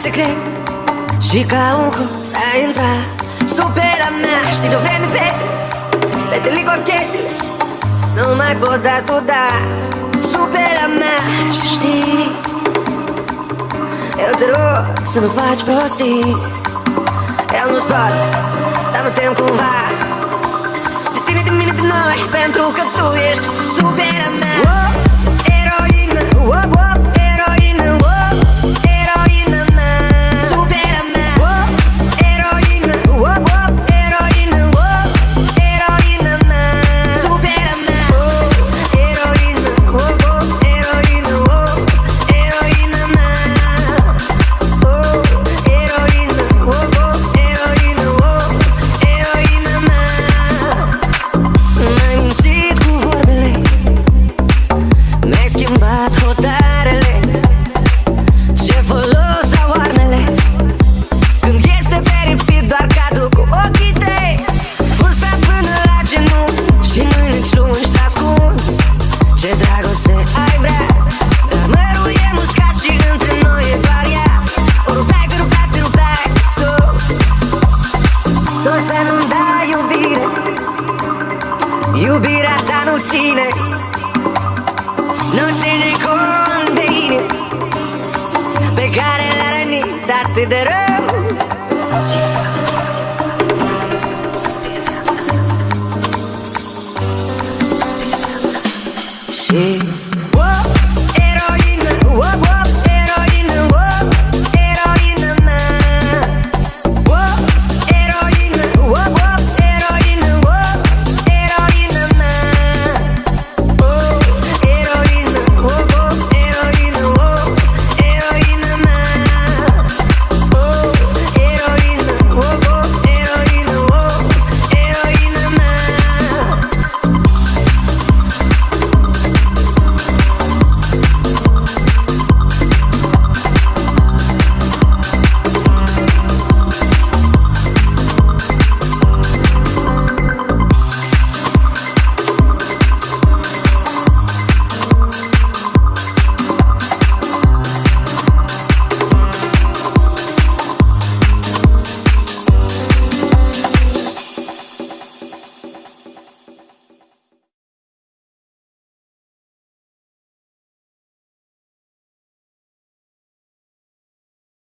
secret și ca un hoț a intrat sub pielea mea. Știi de-o vreme fetele cochete nu mai pot da tu da sub pielea mea. Și știi, eu te rog să nu faci prostii. El nu-s prost, dar mă tem cumva de tine, de mine, de noi, pentru că tu ești sub pielea mea. Eroină, eroină, eroină mea. Sub pielea mea. Eroină, eroină, eroină mea. Sub pielea mea. Eroină, eroină, eroină mea. Eroină, eroină, eroină mea. M-ai mințit cu vorbele, mi-ai schimbat hotarele. Ce folos au armele când este peripit doar cadru cu ochii tăi. Fusta până la genunchi și mâini lungi s-ascund. Ce dragoste ai vrea, la mărul e mușcat și între noi e baria. O rupeai, te rupeai, te rupeai tu. Tot să nu-mi dai iubire, iubirea ta nu ține, nu ține cont de inima pe care l-a rănit atât de rău.